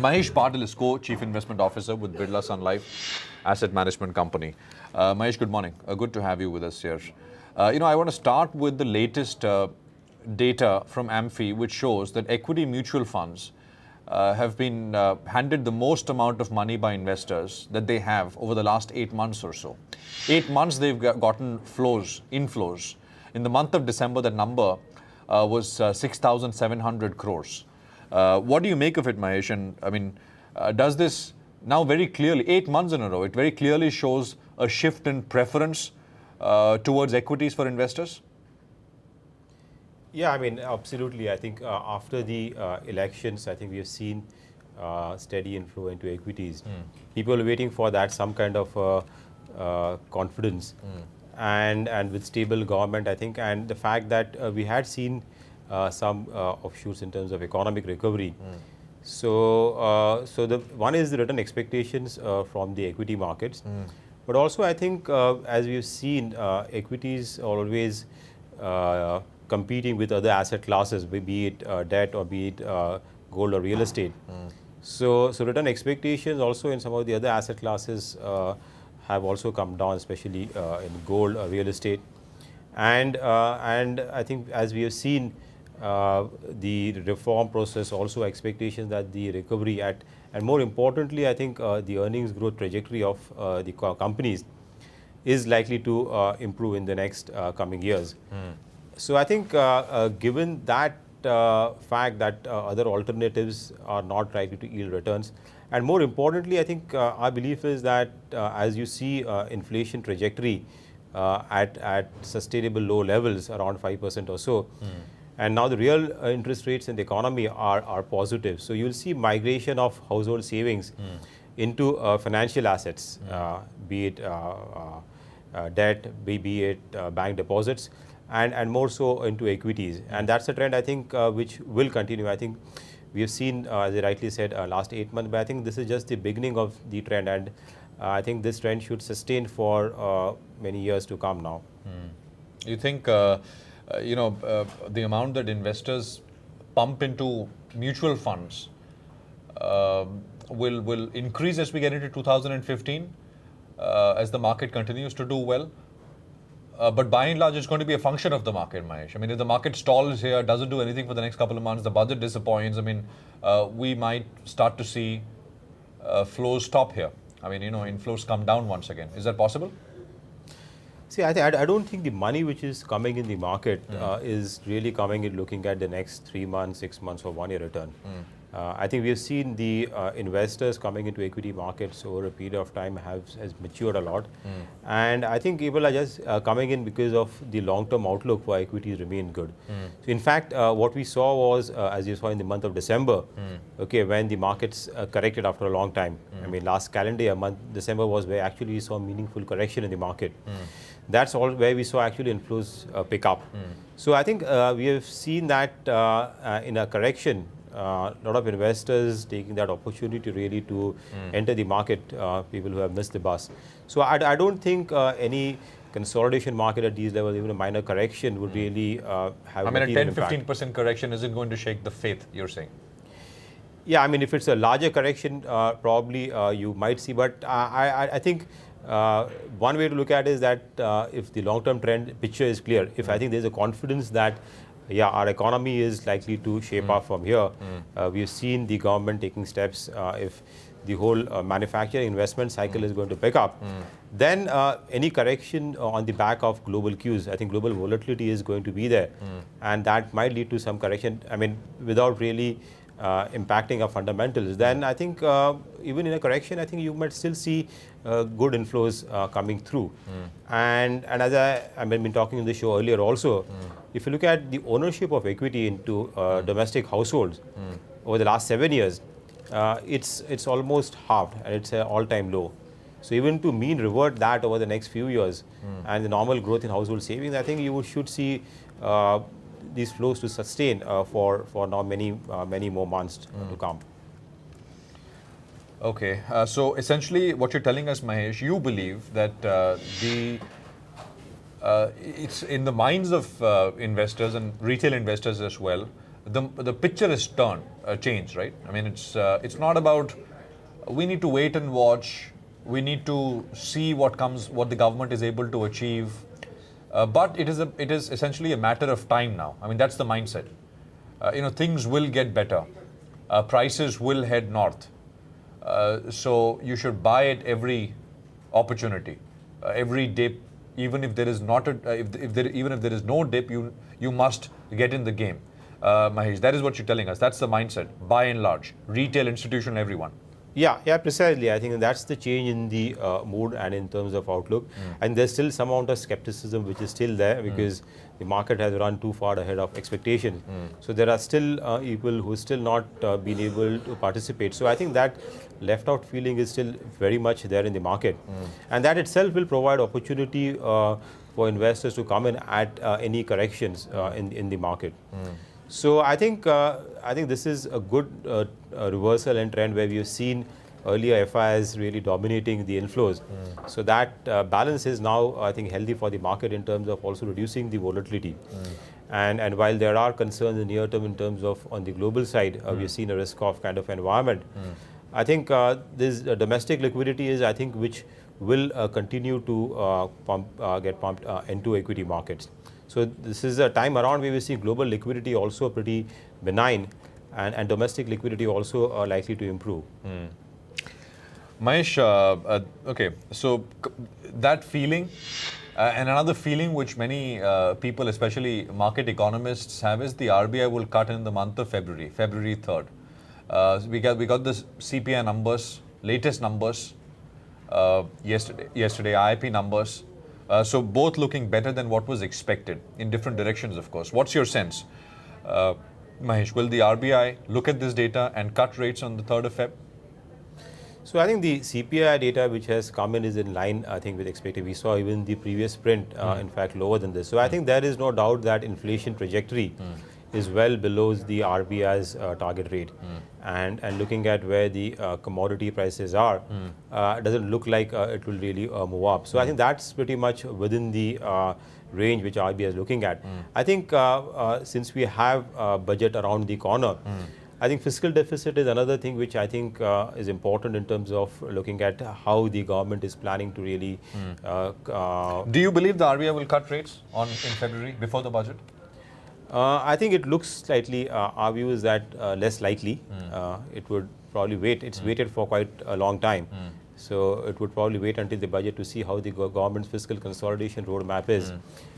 Mahesh Patil is Co-Chief Investment Officer with Birla Sun Life Asset Management Company. Mahesh, good morning. Good to have you with us here. I want to start with the latest data from AMFI, which shows that equity mutual funds have been handed the most amount of money by investors that they have over the last 8 months or so. 8 months they've gotten inflows. In the month of December, that number was 6,700 crores. What do you make of it, Mahesh? And I mean, does this now very clearly, 8 months in a row, it very clearly shows a shift in preference towards equities for investors? Yeah, I mean, absolutely. I think after the elections, I think we have seen steady inflow into equities. People are waiting for that, some kind of confidence. And with stable government, I think, and the fact that we had seen some offshoots in terms of economic recovery. So the one is the return expectations from the equity markets. But also, I think, as we've seen, equities are always competing with other asset classes, be it debt or be it gold or real estate. So return expectations also in some of the other asset classes have also come down, especially in gold or real estate. And I think, as we have seen, the reform process, also expectations that the recovery and more importantly, I think the earnings growth trajectory of the companies is likely to improve in the next coming years. So I think given that fact that other alternatives are not likely to yield returns, and more importantly, I think our belief is that as you see inflation trajectory at sustainable low levels, around 5% or so, and now the real interest rates in the economy are positive. So you'll see migration of household savings into financial assets, be it debt, be it bank deposits, and more so into equities. And that's a trend, I think, which will continue. I think we have seen, as I rightly said, last 8 months, but I think this is just the beginning of the trend, and I think this trend should sustain for many years to come now. You think, the amount that investors pump into mutual funds will increase as we get into 2015, as the market continues to do well? But by and large, it's going to be a function of the market, Mahesh. I mean, if the market stalls here, doesn't do anything for the next couple of months, the budget disappoints, I mean, we might start to see flows stop here. I mean, inflows come down once again. Is that possible? See, I don't think the money which is coming in the market is really coming in looking at the next 3 months, 6 months, or 1 year return. I think we have seen the investors coming into equity markets over a period of time has matured a lot. And I think people are just coming in because of the long-term outlook for equities remain good. So in fact, what we saw was, as you saw in the month of December, when the markets corrected after a long time. I mean, last calendar year month, December was where actually we saw meaningful correction in the market. That's all where we saw actually inflows pick up. So I think we have seen that in a correction, a lot of investors taking that opportunity really to enter the market, people who have missed the bus. So I don't think any consolidation market at these levels, even a minor correction, would really have I mean, a 10-15% correction isn't going to shake the faith, you're saying? Yeah, I mean, if it's a larger correction, probably you might see. But I think one way to look at it is that if the long-term trend picture is clear, if I think there's a confidence that our economy is likely to shape up from here. We've seen the government taking steps. If the whole manufacturing investment cycle is going to pick up, then any correction on the back of global cues, I think global volatility is going to be there. And that might lead to some correction, I mean, without really impacting our fundamentals. Then I think even in a correction, I think you might still see good inflows coming through. And as I've been talking in the show earlier also, if you look at the ownership of equity into domestic households over the last 7 years, it's almost halved, and it's an all-time low. So even to mean revert that over the next few years and the normal growth in household savings, I think you should see these flows to sustain for now many more months to come. Okay, so essentially what you're telling us, Mahesh, you believe that it's in the minds of investors and retail investors as well, the picture is changed, right? I mean, it's not about we need to wait and watch. We need to see what the government is able to achieve. But it is essentially a matter of time now. I mean, that's the mindset. Things will get better. Prices will head north. So you should buy at every opportunity, every dip. Even if there is not even if there is no dip, you must get in the game. Mahesh, that is what you're telling us. That's the mindset, by and large, retail, institutional, everyone. Yeah, precisely. I think that's the change in the mood and in terms of outlook. And there's still some amount of skepticism which is still there because the market has run too far ahead of expectations. So there are still people who still not been able to participate. So I think that left out feeling is still very much there in the market. And that itself will provide opportunity for investors to come in at any corrections in the market. So I think this is a good reversal and trend where we have seen earlier FIs really dominating the inflows. So that balance is now, I think, healthy for the market in terms of also reducing the volatility. And while there are concerns in the near term in terms of on the global side, we've seen a risk off kind of environment. I think this domestic liquidity is, I think, which will continue to get pumped into equity markets. So this is a time around where we see global liquidity also pretty benign and domestic liquidity also likely to improve. Mahesh, okay, so that feeling and another feeling which many people, especially market economists, have is the RBI will cut in the month of February 3rd. We got the CPI numbers, latest numbers yesterday, IIP numbers. So both looking better than what was expected in different directions, of course. What's your sense, Mahesh? Will the RBI look at this data and cut rates on the 3rd of Feb? So I think the CPI data which has come in is in line, I think, with expected. We saw even the previous print, in fact, lower than this. So I think there is no doubt that inflation trajectory is well below the RBI's target rate. And looking at where the commodity prices are, it doesn't look like it will really move up. So I think that's pretty much within the range which RBI is looking at. I think since we have budget around the corner, I think fiscal deficit is another thing which I think is important in terms of looking at how the government is planning to really. Do you believe the RBI will cut rates in February before the budget? I think it looks slightly, our view is that less likely. It would probably wait. It's waited for quite a long time. So it would probably wait until the budget to see how the government's fiscal consolidation roadmap is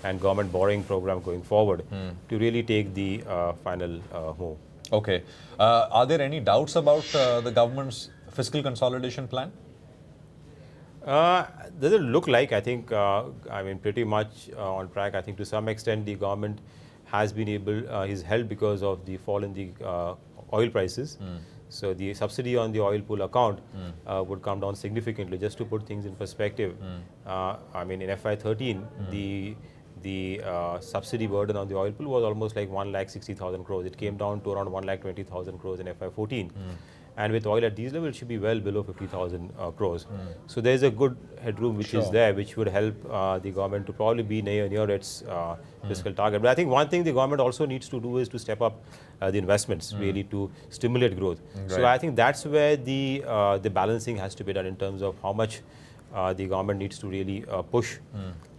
and government borrowing program going forward to really take the final move. Okay. Are there any doubts about the government's fiscal consolidation plan? Doesn't look like. I think, I mean, pretty much on track. I think to some extent the government has been able, is helped because of the fall in the oil prices. So the subsidy on the oil pool account would come down significantly. Just to put things in perspective, I mean, in FY13, the subsidy burden on the oil pool was almost like 1,60,000 crores. It came down to around 1,20,000 crores in FY14. And with oil at these levels, it should be well below 50,000 crores. So there is a good headroom which is there, which would help the government to probably be near its fiscal target. But I think one thing the government also needs to do is to step up the investments, really to stimulate growth. Right. So I think that's where the balancing has to be done in terms of how much the government needs to really push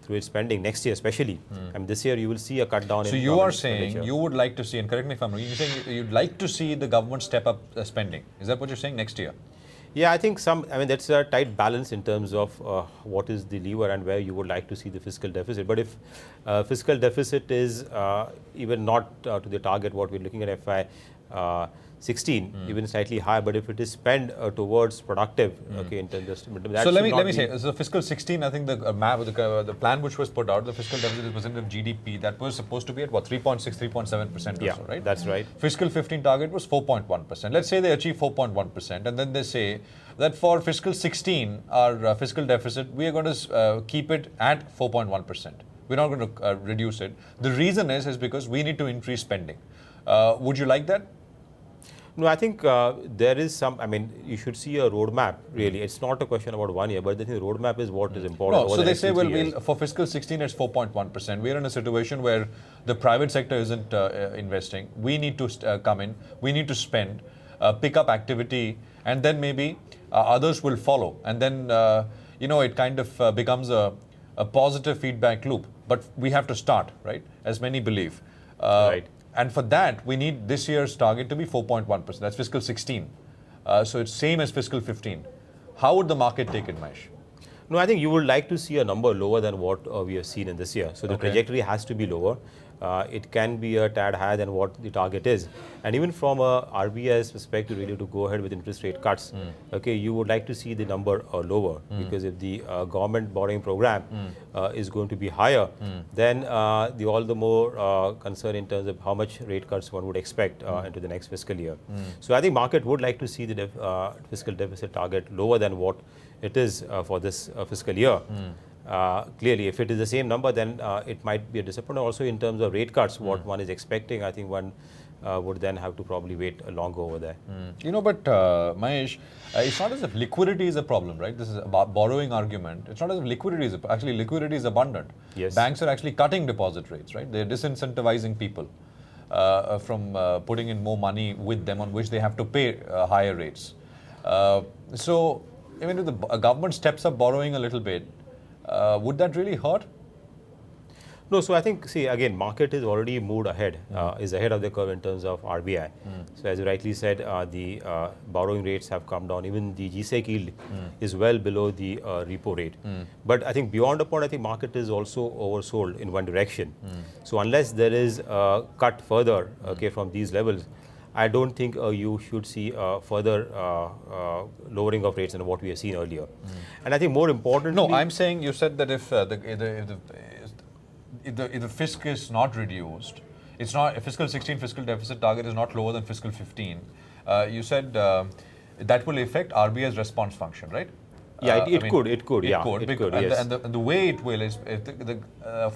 through its spending next year, especially. I mean, this year you will see a cut down. So you are saying you would like to see, and correct me if I'm wrong, you're saying you'd like to see the government step up spending. Is that what you're saying next year? Yeah, I think I mean, that's a tight balance in terms of what is the lever and where you would like to see the fiscal deficit. But if fiscal deficit is even not to the target, what we're looking at FY 16, even slightly higher, but if it is spent towards productive, okay, in terms of that. So let me say, so fiscal 16, I think the plan which was put out, the fiscal deficit as percent of GDP, that was supposed to be at what, 3.6, 3.7% yeah, or so, right? That's right. Fiscal 15 target was 4.1%. Let's say they achieve 4.1%, and then they say that for fiscal 16, our fiscal deficit, we are going to keep it at 4.1%. We're not going to reduce it. The reason is because we need to increase spending. Would you like that? No, I think there is some, I mean, you should see a roadmap, really. It's not a question about 1 year, but I think the roadmap is what is important. No, over so the they next say, 2, well, 3 years. for fiscal 16, it's 4.1%. We're in a situation where the private sector isn't investing. We need to come in, we need to spend, pick up activity, and then maybe others will follow. And then, it kind of becomes a positive feedback loop. But we have to start, right? As many believe. Right. And for that, we need this year's target to be 4.1%. That's fiscal 16. So it's same as fiscal 15. How would the market take it, Mahesh? No, I think you would like to see a number lower than what we have seen in this year. So the trajectory has to be lower. It can be a tad higher than what the target is. And even from a RBI's perspective, really to go ahead with interest rate cuts, okay, you would like to see the number lower because if the government borrowing program is going to be higher, then all the more concern in terms of how much rate cuts one would expect into the next fiscal year. So I think market would like to see the fiscal deficit target lower than what it is for this fiscal year. Clearly, if it is the same number, then it might be a disappointment. Also, in terms of rate cuts, what one is expecting, I think one would then have to probably wait longer over there. But Mahesh, it's not as if liquidity is a problem, right? This is about borrowing argument. It's not as if liquidity is actually liquidity is abundant. Yes. Banks are actually cutting deposit rates, right? They're disincentivizing people from putting in more money with them on which they have to pay higher rates. So, even if the government steps up borrowing a little bit, would that really hurt? No, so I think, see, again, market is already moved ahead, is ahead of the curve in terms of RBI. So as you rightly said, the borrowing rates have come down. Even the GSEC yield is well below the repo rate. But I think beyond a point, I think market is also oversold in one direction. So unless there is a cut further, okay, from these levels, I don't think you should see further lowering of rates than what we have seen earlier. And I think more importantly... No, I'm saying you said that if the fisc is not reduced, it's not, fiscal 16 fiscal deficit target is not lower than fiscal 15. You said that will affect RBI's response function, right? Yeah, it could. It could. Yes. And the way it will is, if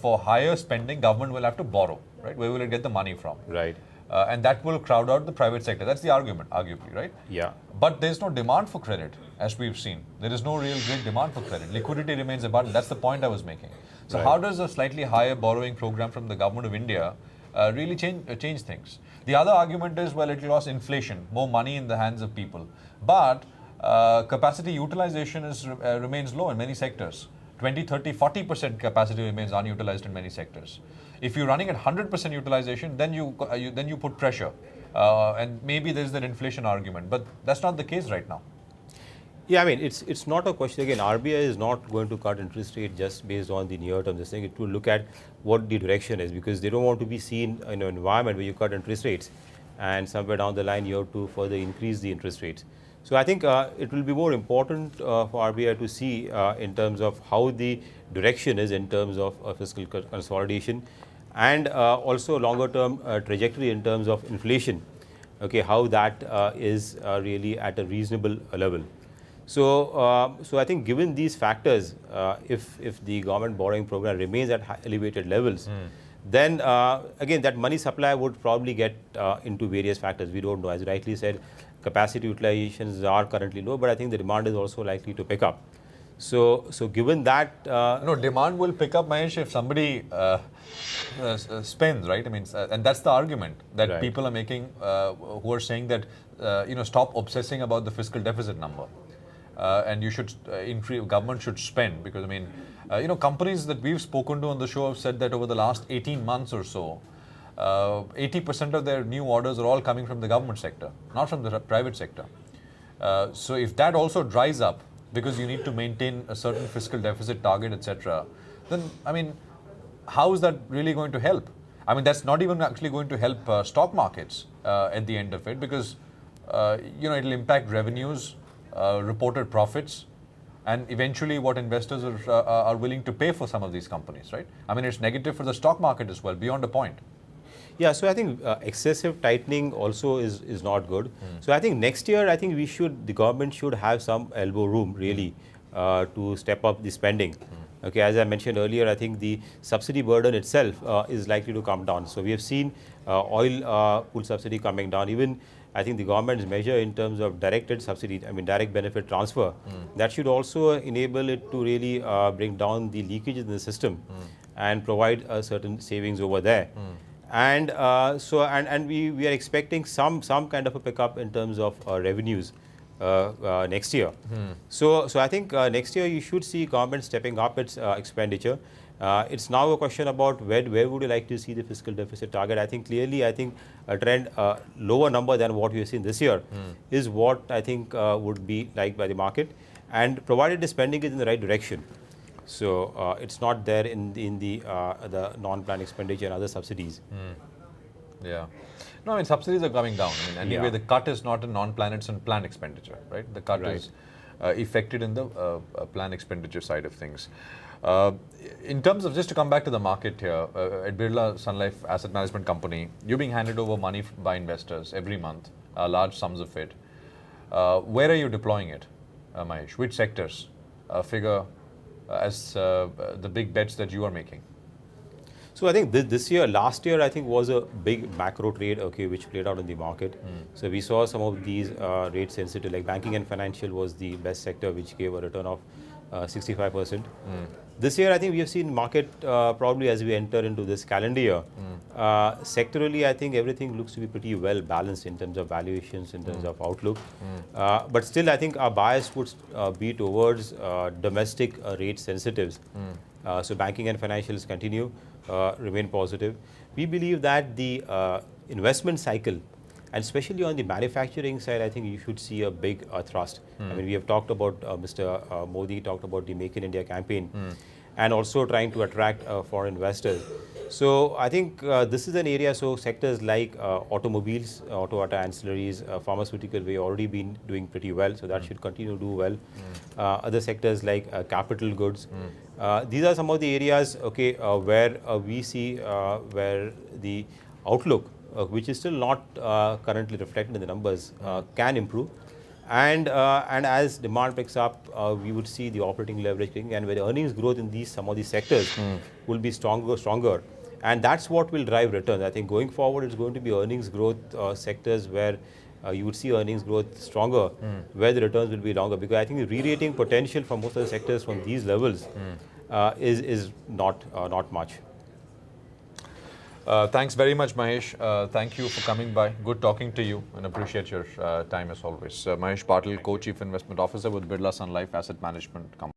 for higher spending, government will have to borrow, right? Where will it get the money from? Right. And that will crowd out the private sector. That's the argument, arguably, right? Yeah. But there's no demand for credit, as we've seen. There is no real great demand for credit. Liquidity remains abundant. That's the point I was making. So how does a slightly higher borrowing program from the government of India really change things? The other argument is, well, it will cause inflation, more money in the hands of people. But capacity utilization remains low in many sectors. 20, 30, 40% capacity remains unutilized in many sectors. If you're running at 100% utilization, then you put pressure. And maybe there's that inflation argument. But that's not the case right now. Yeah, I mean, it's not a question. Again, RBI is not going to cut interest rate just based on the near term. This thing, it will look at what the direction is, because they don't want to be seen in an environment where you cut interest rates and somewhere down the line you have to further increase the interest rates. So I think it will be more important for RBI to see in terms of how the direction is in terms of fiscal consolidation, and also longer term trajectory in terms of inflation. Okay, how that is really at a reasonable level. So, so I think given these factors, if the government borrowing program remains at elevated levels, then again that money supply would probably get into various factors. We don't know. As you rightly said, capacity utilizations are currently low, but I think the demand is also likely to pick up. So given that... no, demand will pick up, Mahesh, if somebody spends, right? I mean, and that's the argument that people are making who are saying that, stop obsessing about the fiscal deficit number. And you should, government should spend, because, I mean, companies that we've spoken to on the show have said that over the last 18 months or so, 80% of their new orders are all coming from the government sector, not from the private sector. So if that also dries up, because you need to maintain a certain fiscal deficit target, etc., then, I mean, how is that really going to help? I mean, that's not even actually going to help stock markets at the end of it, because, it'll impact revenues, reported profits, and eventually what investors are willing to pay for some of these companies, right? I mean, it's negative for the stock market as well, beyond a point. Yeah, so I think excessive tightening also is not good. So I think next year, I think the government should have some elbow room really to step up the spending. Okay, as I mentioned earlier, I think the subsidy burden itself is likely to come down. So we have seen oil pool subsidy coming down. Even I think the government's measure in terms of directed subsidy, I mean direct benefit transfer, that should also enable it to really bring down the leakages in the system and provide certain savings over there. And we are expecting some kind of a pickup in terms of revenues next year. So I think next year you should see government stepping up its expenditure. It's now a question about where would you like to see the fiscal deficit target. I think clearly, I think a trend lower number than what we have seen this year is what I think would be liked by the market, and provided the spending is in the right direction. So it's not there in the non-planned expenditure and other subsidies. Yeah. No, I mean, subsidies are coming down. I mean, anyway, Yeah. the cut is not a non-planned, it's in planned expenditure, right? The cut Right. is effected in the planned expenditure side of things. In terms of, just to come back to the market here, at Birla Sun Life Asset Management Company, you're being handed over money by investors every month, large sums of it. Where are you deploying it, Mahesh? Which sectors figure as the big bets that you are making? So I think this year, last year, I think was a big macro trade, okay, which played out in the market. So we saw some of these rate sensitive, like banking and financial was the best sector, which gave a return of 65%. This year, I think we have seen market probably as we enter into this calendar year. Sectorally, I think everything looks to be pretty well balanced in terms of valuations, in terms of outlook. But still, I think our bias would be towards domestic rate sensitives. So banking and financials continue, remain positive. We believe that the investment cycle, and especially on the manufacturing side, I think you should see a big thrust. I mean, we have talked about Mr. Modi talked about the Make in India campaign, and also trying to attract foreign investors. So I think this is an area, so sectors like automobiles, auto ancillaries, pharmaceutical, we've already been doing pretty well, so that should continue to do well. Other sectors like capital goods. These are some of the areas, okay, where we see where the outlook, which is still not currently reflected in the numbers, can improve. And as demand picks up, we would see the operating leverage kicking, and where the earnings growth in some of these sectors will be stronger. And that's what will drive returns. I think going forward, it's going to be earnings growth sectors where you would see earnings growth stronger, where the returns will be longer. Because I think the re-rating potential for most of the sectors from these levels is not much. Thanks very much, Mahesh. Thank you for coming by. Good talking to you, and appreciate your time as always. Mahesh Patil, Co-Chief Investment Officer with Birla Sun Life Asset Management Company.